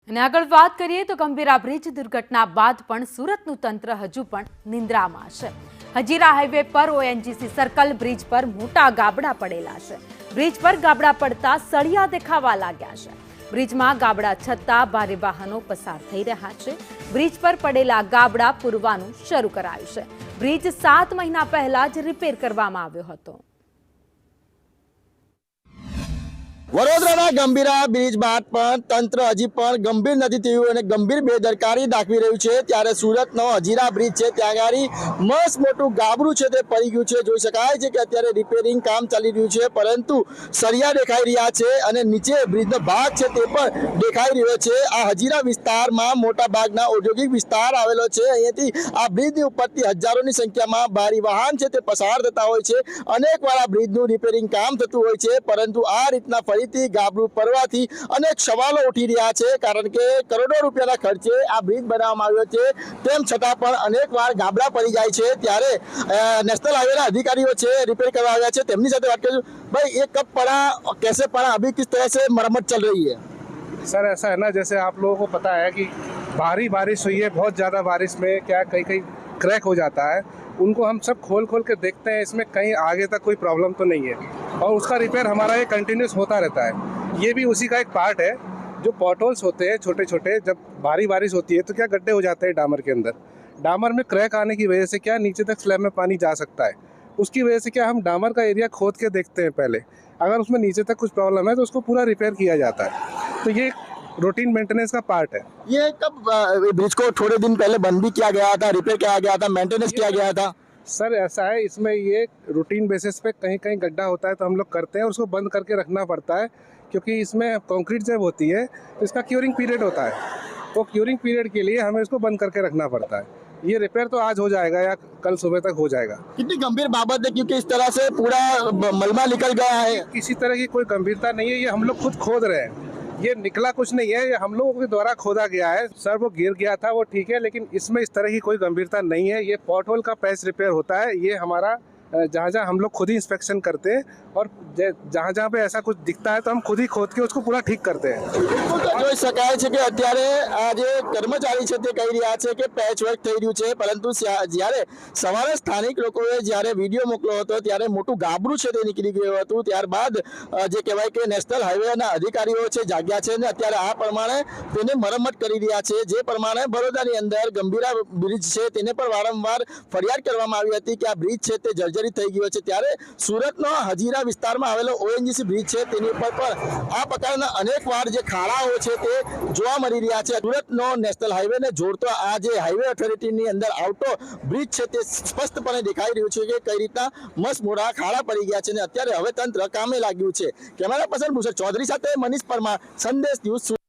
અને આગળ વાત કરીએ તો ગંભીરા બ્રિજ દુર્ઘટના બાદ પણ સુરતનું તંત્ર હજુ પણ નિંદ્રામાં છે। હજીરા હાઈવે પર ઓએનજીસી સર્કલ બ્રિજ પર મોટા ગાબડા પડેલા છે। બ્રિજ પર ગાબડા પડતા સળિયા દેખાવા લાગ્યા છે। બ્રિજમાં ગાબડા છતાં ભારે વાહનો પસાર થઈ રહ્યા છે। બ્રિજ પર પડેલા ગાબડા પૂરવાનું શરૂ કરાયું છે। બ્રિજ 7 મહિના પહેલા જ રિપેર કરવામાં આવ્યો હતો। વડોદરાના ગંભીરા બ્રિજ બાદ પણ તંત્ર હજી પણ ગંભીર નથી થયું અને ગંભીર બેદરકારી દાખવી રહ્યું છે। ત્યારે સુરતનો હજીરા બ્રિજ છે ત્યાં આગળ મસ્ત મોટું ગાબડું છે તે પડી ગયું છે। જોઈ શકાય છે કે અત્યારે રિપેરિંગ કામ ચાલી રહ્યું છે, પરંતુ સળિયા દેખાઈ રહ્યા છે અને નીચે બ્રિજનો ભાગ છે તે પણ દેખાઈ રહ્યો છે। આ હજીરા વિસ્તારમાં મોટા ભાગના ઔદ્યોગિક વિસ્તાર આવેલો છે। અહીંયાથી આ બ્રિજની ઉપરથી હજારોની સંખ્યામાં ભારી વાહન છે તે પસાર થતા હોય છે। અનેક વાર આ બ્રિજનું રિપેરિંગ કામ થતું હોય છે, પરંતુ આ રીતના ફરીથી ગાબડું પડવાથી અનેક સવાલો ઉઠી રહ્યા છે। કારણ કે કરોડો રૂપિયાના ખર્ચે આ બ્રિજ બનાવવામાં આવ્યો છે, તેમ છતાં પણ અનેક વાર ગાબડા પડી જાય છે। ત્યારે નેશનલ હાઈવેના અધિકારીઓ છે રિપેર કરવા આવ્યા છે, તેમની સાથે વાત કરીશું। भाई ये कब पड़ा और कैसे पड़ा, अभी किस तरह से मरम्मत चल रही है? सर ऐसा है ना, जैसे आप लोगों को पता है कि भारी बारिश हुई है, बहुत ज़्यादा बारिश में क्या कहीं कहीं क्रैक हो जाता है। उनको हम सब खोल खोल के देखते हैं, इसमें कहीं आगे तक कोई प्रॉब्लम तो नहीं है, और उसका रिपेयर हमारा ये कंटिन्यूस होता रहता है। ये भी उसी का एक पार्ट है। जो पॉटहोल्स होते हैं छोटे छोटे, जब भारी बारिश होती है तो क्या गड्ढे हो जाते हैं डामर के अंदर। डामर में क्रैक आने की वजह से क्या नीचे तक स्लैब में पानी जा सकता है। उसकी वजह से क्या हम डामर का एरिया खोद के देखते हैं पहले, अगर उसमें नीचे तक कुछ प्रॉब्लम है तो उसको पूरा रिपेयर किया जाता है। तो ये रूटीन मेंटेनेंस का पार्ट है। ये कब ब्रिज को थोड़े दिन पहले बंद भी किया गया था, रिपेयर किया गया था, मेंटेनेंस किया गया था? सर ऐसा है, इसमें ये रूटीन बेसिस पे कहीं कहीं गड्ढा होता है तो हम लोग करते हैं, और उसको बंद करके रखना पड़ता है, क्योंकि इसमें कंक्रीट जब होती है तो इसका क्यूरिंग पीरियड होता है। तो क्यूरिंग पीरियड के लिए हमें इसको बंद करके रखना पड़ता है। ये रिपेयर तो आज हो जाएगा या कल सुबह तक हो जाएगा। कितनी गंभीर बाबत है, क्योंकि इस तरह से पूरा मलबा निकल गया है। किसी तरह की कोई गंभीरता नहीं है, ये हम लोग खुद खोद रहे हैं, ये निकला कुछ नहीं है, ये हम लोगों के द्वारा खोदा गया है। सर वो गिर गया था वो ठीक है, लेकिन इसमें इस तरह की कोई गंभीरता नहीं है। ये पॉट होल का पैच रिपेयर होता है। ये हमारा जहाँ जहाँ हम लोग खुद ही इंस्पेक्शन करते हैं, और जहाँ जहाँ पे ऐसा कुछ दिखता है तो हम खुद ही खोद के उसको पूरा ठीक करते हैं। જોઈ શકાય છે કે અત્યારે આ જે કર્મચારી છે તે કહી રહ્યા છે કે પેચવર્ક થઈ રહ્યું છે, પરંતુ જ્યારે સવારે સ્થાનિક લોકોએ જ્યારે વિડીયો મોકલ્યો હતો ત્યારે મોટું ગાબડું છે તે નીકળી ગયું હતું। ત્યારબાદ જે કહેવાય કે નેશનલ હાઈવેના અધિકારીઓ છે જાગ્યા છે અને અત્યારે આ પ્રમાણે તેને મરમ્મત કરી રહ્યા છે। જે પ્રમાણે બરોડાની અંદર ગંભીરા બ્રિજ છે તેને પણ વારંવાર ફરિયાદ કરવામાં આવી હતી કે આ બ્રિજ છે તે જર્જરિત થઈ ગયો છે। ત્યારે સુરતનો હજીરા વિસ્તારમાં આવેલો ઓએનજીસી બ્રિજ છે તેની ઉપર પણ આ પ્રકારના અનેક વાર જે ખાડાઓ છે તે જોવા મળી રહ્યા છે। સુરતનો નેશનલ હાઈવેને જોડતો આ જે હાઈવે ઓથોરિટીની અંદર આવતો બ્રિજ છે તે સ્પષ્ટપણે દેખાઈ રહ્યું છે કે કઈ રીતના મસ્ત મોટા ખાડા પડી ગયા છે અને અત્યારે હવે તંત્ર કામે લાગ્યું છે। કેમેરા પર્સન ભૂષણ ચૌધરી સાથે મનીષ પરમાર, સંદેશ ન્યૂઝ।